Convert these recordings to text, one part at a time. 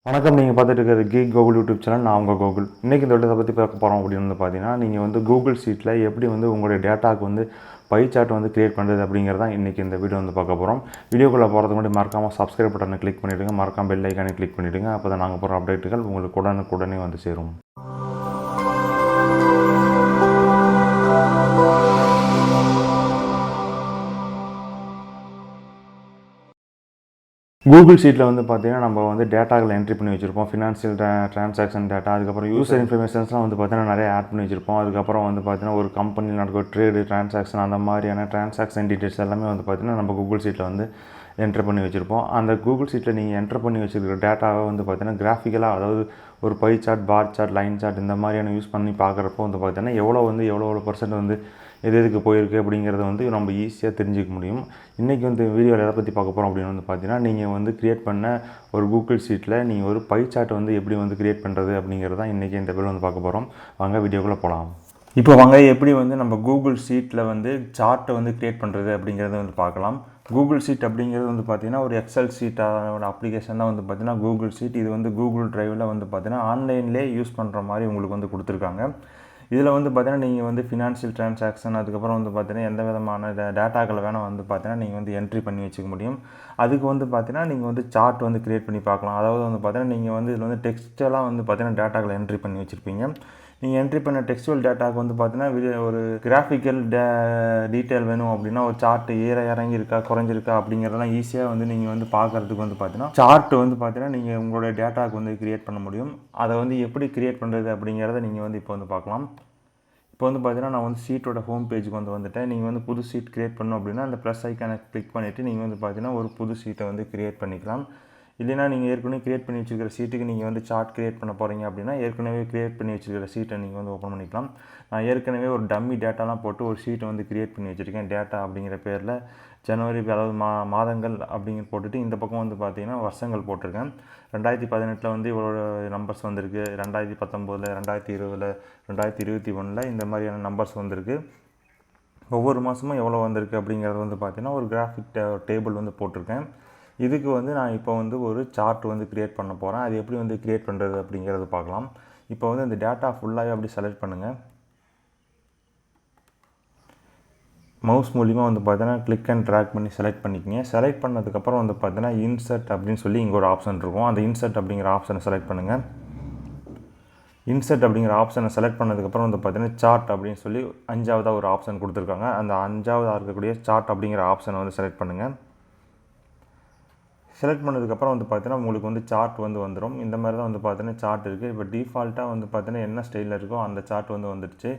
வணக்கம். நீங்கள் பார்த்துட்டு இருக்கிறது கீக் கோகுல் யூடியூப் சேனல். நான் உங்கள் கோகுல். இன்றைக்கி இந்த இடத்தை பற்றி பார்க்க போகிறோம் அப்படின்னு வந்து பார்த்தீங்கன்னா, நீங்கள் வந்து கூகுள் ஷீட்டில் எப்படி வந்து உங்களுடைய டேட்டாவுக்கு வந்து பை சார்ட் வந்து கிரியேட் பண்ணுறது அப்படிங்கிறதான் இன்றைக்கி இந்த வீடியோ வந்து பார்க்க போகிறோம். வீடியோக்குள்ளே போகிறதுக்கு முன்னாடி மறக்காமல் சப்ஸ்கிரைப் பட்டனை கிளிக் பண்ணிவிடுங்க. மறக்காமல் பெல் ஐக்கானை கிளிக் பண்ணிவிடுங்க. அப்போ தான் நாங்கள் போகிற அப்டேட்டுகள் உங்களுக்கு உடனுக்குடனே வந்து சேரும். கூகுள் ஷீட்டில் வந்து பார்த்தீங்கன்னா நம்ம வந்து டேட்டாக்களை என்ட்ரி பண்ணி வச்சுருப்போம். ஃபினான்ஷியல் ட்ரான்சாக்ஷன் டேட்டா, அதுக்கப்புறம் யூசர் இன்ஃபர்மேஷன்ஸ்லாம் வந்து பார்த்தீங்கன்னா நிறைய ஆட் பண்ணி வச்சுருப்போம். அதுக்கப்புறம் வந்து பார்த்தீங்கன்னா ஒரு கம்பெனியில் நடக்கிற ட்ரேடு ட்ரான்சாக்ஷன் அந்த மாதிரியான ட்ரான்சாக்ஷன் டீட்டெயில்ஸ் எல்லாமே வந்து பார்த்தீங்கன்னா நம்ம கூகுள் ஷீட்டில் வந்து என்ட்ரு பண்ணி வச்சுருப்போம். அந்த கூகுள் ஷீட்டில் நீங்கள் என்ட்ரு பண்ணி வச்சுருக்கிற டேட்டாவை வந்து பார்த்தீங்கன்னா கிராஃபிக்கலாக, அதாவது ஒரு pie chart, bar chart, line chart இந்த மாதிரியான யூஸ் பண்ணி பார்க்குறப்போ வந்து பார்த்தீங்கன்னா எவ்வளோ பர்சன்ட் வந்து எதுக்கு போயிருக்கு அப்படிங்கிறத வந்து நம்ம ஈஸியாக தெரிஞ்சிக்க முடியும். இன்றைக்கி வந்து வீடியோவில் எதை பற்றி பார்க்க போகிறோம் அப்படின்னு வந்து பார்த்தீங்கன்னா, நீங்கள் வந்து க்ரியேட் பண்ண ஒரு கூகுள் ஷீட்டில் நீங்கள் ஒரு பை சார்ட் வந்து எப்படி வந்து க்ரியேட் பண்ணுறது அப்படிங்கிறது தான் இன்றைக்கி இந்த வீடியோ வந்து பார்க்க போகிறோம். வாங்க வீடியோக்குள்ளே போகலாம். இப்போ வாங்க எப்படி வந்து நம்ம கூகுள் ஷீட்டில் வந்து சார்ட்டை வந்து க்ரியேட் பண்ணுறது அப்படிங்கிறத வந்து பார்க்கலாம். கூகுள் ஷீட் அப்படிங்கிறது வந்து பார்த்திங்கன்னா ஒரு எக்ஸல் ஷீட்டோட அப்ளிகேஷன் தான் வந்து பார்த்திங்கன்னா கூகுள் ஷீட். இது வந்து கூகுள் ட்ரைவில் வந்து பார்த்திங்கன்னா ஆன்லைன்லேயே யூஸ் பண்ணுற மாதிரி உங்களுக்கு வந்து கொடுத்துருக்காங்க. இதில் வந்து பார்த்தீங்கன்னா நீங்கள் வந்து ஃபினான்ஷியல் ட்ரான்சாக்ஷன், அதுக்கப்புறம் வந்து பார்த்தீங்கன்னா எந்த விதமான டேட்டாக்களை வேணால் வந்து பார்த்தீங்கன்னா நீங்கள் வந்து என்ட்ரி பண்ணி வச்சுக்க முடியும். அதுக்கு வந்து பார்த்தீங்கன்னா நீங்கள் வந்து சார்ட் வந்து க்ரியேட் பண்ணி பார்க்கலாம். அதாவது வந்து பார்த்தீங்கன்னா நீங்கள் வந்து இதில் வந்து டெக்ஸ்டெல்லாம் வந்து பார்த்தீங்கன்னா டேட்டாக்களை என்ட்ரி பண்ணி வச்சுருப்பீங்க. நீங்கள் என்ட்ரி பண்ண டெக்ஸ்டுவல் டேட்டாவுக்கு வந்து பார்த்தீங்கன்னா ஒரு கிராஃபிக்கல் டீட்டெயில் வேணும் அப்படின்னா ஒரு சார்ட் இறங்கி இருக்கா, குறைஞ்சிருக்கா அப்படிங்கிறதெல்லாம் ஈஸியாக வந்து நீங்கள் வந்து பார்க்குறதுக்கு வந்து பார்த்தீங்கன்னா சார்ட் வந்து பார்த்தீங்கன்னா நீங்கள் உங்களுடைய டேட்டாவுக்கு வந்து க்ரியேட் பண்ண முடியும். அதை வந்து எப்படி க்ரியேட் பண்ணுறது அப்படிங்கிறத நீங்கள் வந்து இப்போ வந்து பார்க்கலாம். இப்போ வந்து பார்த்தீங்கன்னா நான் வந்து ஷீட்டோட ஹோம் பேஜுக்கு வந்துட்டேன். நீங்கள் வந்து புது ஷீட் க்ரியேட் பண்ணணும் அப்படின்னா அந்த ப்ளஸ் ஐக்கானை கிளிக் பண்ணிவிட்டு நீங்கள் வந்து பார்த்தீங்கன்னா ஒரு புது ஷீட்டை வந்து க்ரியேட் பண்ணிக்கலாம். இல்லைனா நீங்கள் ஏற்கனவே க்ரியேட் பண்ணி வச்சுருக்கிற ஷீட்டுக்கு நீங்கள் வந்து சார்ட் க்ரியேட் பண்ண போகிறீங்க அப்படின்னா ஏற்கனவே க்ரியேட் பண்ணி வச்சுருக்கிற ஷீட்டை நீங்கள் வந்து ஓப்பன் பண்ணிக்கலாம். நான் ஏற்கனவே ஒரு டம்மி டேட்டாலாம் போட்டு ஒரு ஷீட்டை வந்து க்ரியேட் பண்ணி வச்சுருக்கேன். டேட்டா அப்படிங்கிற பேரில் ஜனவரி, அதாவது மாதங்கள் அப்படிங்கிற போட்டுட்டு இந்த பக்கம் வந்து பார்த்திங்கன்னா வருஷங்கள் போட்டிருக்கேன். 2018 வந்து இவ்வளோ நம்பர்ஸ் வந்திருக்கு, 2019, 2020, 2021 இந்த மாதிரியான நம்பர்ஸ் வந்திருக்கு. ஒவ்வொரு மாதமும் எவ்வளோ வந்திருக்கு அப்படிங்கிறது வந்து பார்த்திங்கன்னா ஒரு கிராஃபிக் டேபிள் வந்து போட்டிருக்கேன். இதுக்கு வந்து நான் இப்போ வந்து ஒரு சார்ட் வந்து க்ரியேட் பண்ண போகிறேன். அது எப்படி வந்து க்ரியேட் பண்ணுறது அப்படிங்கிறது பார்க்கலாம். இப்போ வந்து இந்த டேட்டா ஃபுல்லாகவே அப்படி செலக்ட் பண்ணுங்கள். மவுஸ் மூலிமா வந்து பார்த்தீங்கன்னா கிளிக் அண்ட் ட்ராக் பண்ணி செலக்ட் பண்ணிக்கோங்க. செலக்ட் பண்ணதுக்கப்புறம் வந்து பார்த்தீங்கன்னா இன்சர்ட் அப்படின்னு சொல்லி இங்கே ஒரு ஆப்ஷன் இருக்கும். அந்த இன்சர்ட் அப்படிங்கிற ஆப்ஷனை செலக்ட் பண்ணுங்கள். இன்சர்ட் அப்படிங்கிற ஆப்ஷனை செலக்ட் பண்ணதுக்கப்புறம் வந்து பார்த்தீங்கன்னா சார்ட் அப்படின்னு சொல்லி 5வது ஒரு ஆப்ஷன் கொடுத்துருக்காங்க. அந்த 5வது இருக்கக்கூடிய சார்ட் அப்படிங்கிற ஆப்ஷனை வந்து செலக்ட் பண்ணுங்கள். செலக்ட் பண்ணதுக்கப்புறம் வந்து பார்த்தீங்கன்னா உங்களுக்கு வந்து சார்ட் வந்து வந்துடும். இந்த மாதிரி தான் வந்து பார்த்தீங்கன்னா சார்ட் இருக்குது. இப்போ டிஃபால்ட்டாக வந்து பார்த்தீங்கன்னா என்ன ஸ்டைலில் இருக்கோ அந்த சார்ட் வந்து வந்துடுச்சு.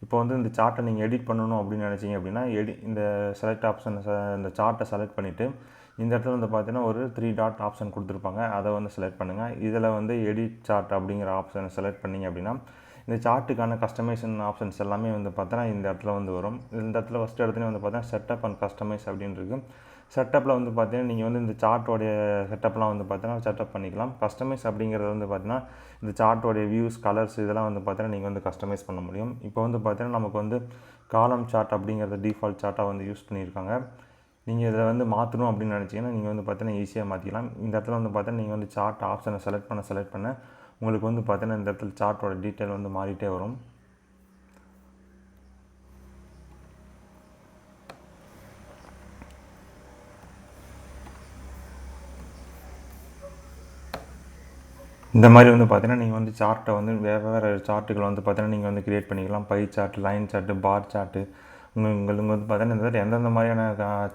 இப்போ வந்து இந்த சார்ட்டை நீங்கள் எடிட் பண்ணணும் அப்படின்னு நினச்சிங்க அப்படின்னா இந்த செலக்ட் ஆப்ஷனை இந்த சார்ட்டை செலக்ட் பண்ணிவிட்டு இந்த இடத்துல வந்து பார்த்தீங்கன்னா ஒரு 3 டாட் ஆப்ஷன் கொடுத்துருப்பாங்க. அதை வந்து செலக்ட் பண்ணுங்கள். இதில் வந்து எடிட் சார்ட் அப்படிங்கிற ஆப்ஷனை செலக்ட் பண்ணிங்க அப்படின்னா இந்த சார்ட்டுக்கான கஸ்டமைசேஷன் ஆப்ஷன்ஸ் எல்லாமே வந்து பார்த்தீங்கன்னா இந்த இடத்துல வந்து வரும். இந்த இடத்துல ஃபஸ்ட்டு இடத்துல வந்து பார்த்தீங்கன்னா செட்டப் அண்ட் கஸ்டமைஸ் அப்படின்னு இருக்குது. செட்டப்பில் வந்து பார்த்தீங்கன்னா நீங்கள் வந்து இந்த சார்ட்டோடைய செட்டப்லாம் வந்து பார்த்தீங்கன்னா செட்டப் பண்ணிக்கலாம். கஸ்டமைஸ் அப்படிங்கிறது வந்து பார்த்தீங்கன்னா இந்த சார்ட்டோடைய வியூஸ், கலர்ஸ் இதெல்லாம் வந்து பார்த்தீங்கன்னா நீங்கள் வந்து கஸ்டமைஸ் பண்ண முடியும். இப்போ வந்து பார்த்தீங்கன்னா நமக்கு வந்து காலம் சார்ட் அப்படிங்கிறது டிஃபால்ட் சார்ட்டாக வந்து யூஸ் பண்ணியிருக்காங்க. நீங்கள் இதில் வந்து மாற்றணும் அப்படின்னு நினச்சிங்கன்னா நீங்கள் வந்து பார்த்தீங்கன்னா ஈஸியாக மாற்றிக்கலாம். இந்த இடத்துல வந்து பார்த்தீங்கன்னா நீங்கள் வந்து சார்ட் ஆப்ஷனை செலக்ட் பண்ண உங்களுக்கு வந்து பார்த்தீங்கன்னா இந்த இடத்துல சார்ட்டோட டீட்டெயில் வந்து மாறிட்டே வரும். இந்த மாதிரி வந்து பார்த்தீங்கன்னா நீங்கள் வந்து சார்ட்டை வந்து வேறு சார்ட்டுகளை வந்து பார்த்தீங்கன்னா நீங்கள் வந்து க்ரியேட் பண்ணிக்கலாம். பை சார்ட், லைன் சார்ட்டு, பார் சார்ட்டு உங்களுக்கு வந்து பார்த்தீங்கன்னா இந்த மாதிரி எந்தெந்த மாதிரியான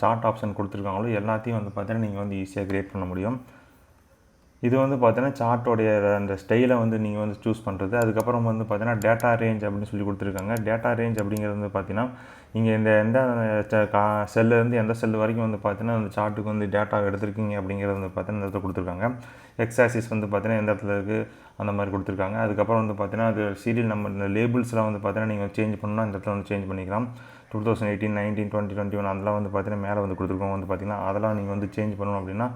சார்ட் ஆப்ஷன் கொடுத்துருக்காங்களோ எல்லாத்தையும் வந்து பார்த்தீங்கன்னா நீங்கள் வந்து ஈஸியாக க்ரியேட் பண்ண முடியும். இது வந்து பார்த்தீங்கன்னா சார்ட்டோடைய அந்த ஸ்டைலை வந்து நீங்கள் வந்து சூஸ் பண்ணுறது. அதுக்கப்புறம் வந்து பார்த்தீங்கன்னா டேட்டா ரேஞ்ச் அப்படின்னு சொல்லி கொடுத்துருக்காங்க. டேட்டா ரேஞ்ச் அப்படிங்கிறது வந்து பார்த்தீங்கன்னா நீங்கள் எந்த செல்லேருந்து எந்த செல்லு வரைக்கும் வந்து பார்த்தீங்கன்னா அந்த சார்ட்டுக்கு வந்து டேட்டா எடுத்துருக்கீங்க அப்படிங்கிறது வந்து பார்த்தீங்கன்னா இந்த இடத்துல கொடுத்துருக்காங்க. எக்ஸாசிஸ் வந்து பார்த்தீங்கன்னா எந்த இடத்துல இருக்குது அந்த மாதிரி கொடுத்துருக்காங்க. அதுக்கப்புறம் வந்து பார்த்தீங்கன்னா அது சீரியல் நம்பர், இந்த லேபிள்ஸ்லாம் வந்து பார்த்தீங்கன்னா நீங்கள் சேஞ்ச் பண்ணணும்னா இந்த இடத்துல வந்து சேஞ்ச் பண்ணிக்கலாம். 2018, 19, 20, 21 அதெல்லாம் வந்து பார்த்தீங்கன்னா மேலே வந்து கொடுத்துருக்கோம். வந்து பார்த்தீங்கன்னா அதெல்லாம் நீங்கள் வந்து சேஞ்ச் பண்ணணும் அப்படின்னா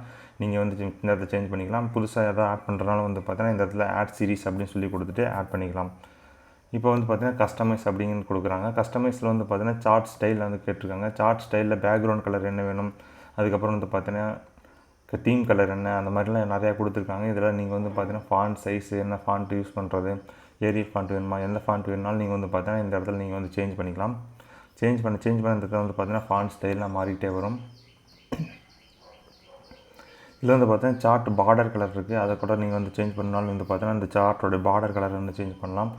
நீங்கள் வந்து இந்த இடத்துல சேஞ்ச் பண்ணிக்கலாம். புதுசாக எதாவது ஆட் பண்ணுறதுனால வந்து பார்த்தீங்கன்னா இந்த இடத்துல ஆட் சீரிஸ் அப்படின்னு சொல்லி கொடுத்துட்டு ஆட் பண்ணிக்கலாம். இப்போ வந்து பார்த்தீங்கன்னா கஸ்டமைஸ் அப்படிங்கன்னு கொடுக்குறாங்க. கஸ்டமைஸில் வந்து பார்த்தீங்கன்னா சார்ட் ஸ்டைலில் வந்து கேட்டிருக்காங்க. சார்ட் ஸ்டைலில் பேக்ரவுண்ட் கலர் என்ன வேணும், அதுக்கப்புறம் வந்து பார்த்தீங்கன்னா தீம் கலர் என்ன அந்த மாதிரிலாம் நிறையா கொடுத்துருக்காங்க. இதில் நீங்கள் வந்து பார்த்தீங்கன்னா ஃபாண்ட் சைஸ் என்ன ஃபாண்ட் யூஸ் பண்ணுறது, ஏரியல் ஃபாண்ட் வேணுமா, எந்த ஃபாண்ட் வேணுனாலும் நீங்கள் வந்து பார்த்தீங்கன்னா இந்த இடத்துல நீங்கள் வந்து சேஞ்ச் பண்ணிக்கலாம். சேஞ்ச் பண்ண இந்த இடத்துல வந்து பார்த்தீங்கன்னா ஃபாண்ட் ஸ்டைல்லாம் மாறிக்கிட்டே வரும். இதில் வந்து பார்த்தீங்கன்னா சார்ட் பார்டர் கலர் இருக்குது, அதை கூட நீங்கள் வந்து சேஞ்ச் பண்ணாலும் வந்து பார்த்தீங்கன்னா இந்த சார்ட்டோடைய பார்டர் கலர் வந்து சேஞ்ச் பண்ணலாம்.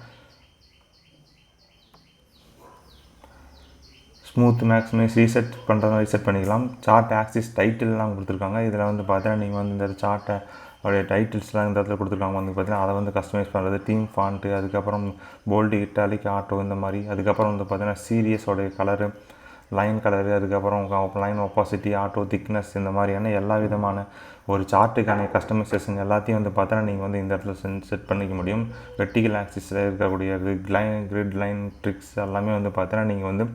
ஸ்மூத் மேக்ஸிமைஸ் ரீசெட் பண்ணுறதுனா ரீசெட் பண்ணிக்கலாம். சார்ட் ஆக்சிஸ் டைட்டில்லாம் கொடுத்துருக்காங்க. இதில் வந்து பார்த்தீங்கன்னா நீங்கள் வந்து இந்த சார்ட்டை அவருடைய டைட்டில்ஸ்லாம் இந்த இடத்துல கொடுத்துருக்காங்க. வந்து பார்த்தீங்கன்னா அதை வந்து கஸ்டமைஸ் பண்ணுறது, தீம் ஃபாண்ட்டு, அதுக்கப்புறம் போல்டு, இட்டாலிக், ஆட்டோ இந்த மாதிரி. அதுக்கப்புறம் வந்து பார்த்தீங்கன்னா சீரியஸோடைய கலரு, லைன் கலரு, அதுக்கப்புறம் லைன் ஒப்பாசிட்டி, ஆட்டோ திக்னஸ் இந்த மாதிரியான எல்லா விதமான ஒரு சார்ட்டுக்கான கஸ்டமைசேஷன் எல்லாத்தையும் வந்து பார்த்தோன்னா நீங்கள் வந்து இந்த இடத்துல செட் பண்ணிக்க முடியும். வெர்டிகல் ஆக்சிஸில் இருக்கக்கூடிய கிரிட் லைன் ட்ரிக்ஸ் எல்லாமே வந்து பார்த்தோன்னா நீங்கள் வந்து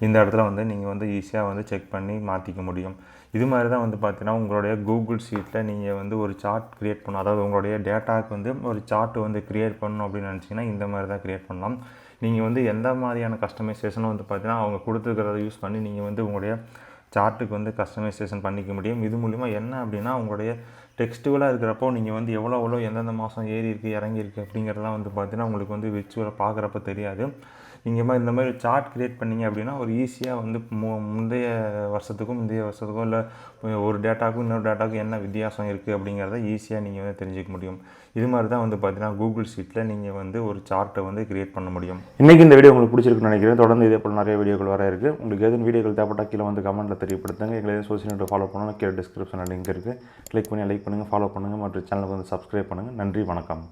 இந்த இடத்துல வந்து நீங்கள் வந்து ஈஸியாக வந்து செக் பண்ணி மாற்றிக்க முடியும். இது மாதிரி தான் வந்து பார்த்தீங்கன்னா உங்களுடைய கூகுள் ஷீட்டில் நீங்கள் வந்து ஒரு சார்ட் க்ரியேட் பண்ணணும். அதாவது உங்களுடைய டேட்டாவுக்கு வந்து ஒரு சார்ட் வந்து க்ரியேட் பண்ணணும் அப்படின்னு நினச்சிங்கன்னா இந்த மாதிரி தான் க்ரியேட் பண்ணலாம். நீங்கள் வந்து எந்த மாதிரியான கஸ்டமைசேஷனும் வந்து பார்த்தீங்கன்னா அவங்க கொடுத்துருக்கிறத யூஸ் பண்ணி நீங்கள் வந்து உங்களுடைய சார்ட்டுக்கு வந்து கஸ்டமைசேஷன் பண்ணிக்க முடியும். இது மூலிமா என்ன அப்படின்னா உங்களுடைய டெக்ஸ்ட்டுவலாக இருக்கிறப்போ நீங்கள் வந்து எவ்வளோ எந்தெந்த மாதம் ஏறி இருக்குது இறங்கியிருக்கு அப்படிங்கிறதெல்லாம் வந்து பார்த்தீங்கன்னா உங்களுக்கு வந்து விர்ச்சுவலாக பார்க்குறப்ப தெரியாது. நீங்கள் இந்த மாதிரி சார்ட் க்ரியேட் பண்ணிங்க அப்படின்னா ஒரு ஈஸியாக வந்து முந்தைய வருஷத்துக்கும் இல்லை ஒரு டேட்டாவுக்கும் இன்னொரு டேட்டாவுக்கும் என்ன வித்தியாசம் இருக்குது அப்படிங்கிறத ஈஸியாக நீங்கள் வந்து தெரிஞ்சிக்க முடியும். இது மாதிரி தான் வந்து பார்த்தீங்கன்னா கூகுள் ஷீட்டில் நீங்கள் வந்து ஒரு சார்ட்டை வந்து க்ரியேட் பண்ண முடியும். இன்றைக்கி இந்த வீடியோ உங்களுக்கு பிடிச்சிருக்குன்னு நினைக்கிறேன். தொடர்ந்து இதே போல் நிறைய வீடியோக்கள் வர இருக்குது. உங்களுக்கு எதுவும் வீடியோக்கள் தேவைப்பட்டால் கீழே வந்து கமெண்ட்டில் தெரியப்படுத்துங்க. எங்களை எதுவும் சோஷியல் மீடியா ஃபாலோ பண்ணணும், கீழே டிஸ்கிரிப்ஷன் லிங்க் இருக்குது. கிளிக் பண்ணி லைக் பண்ணுங்கள், ஃபாலோ பண்ணுங்கள் மற்றும் சேனலுக்கு வந்து சப்ஸ்கிரைப் பண்ணுங்கள். நன்றி, வணக்கம்.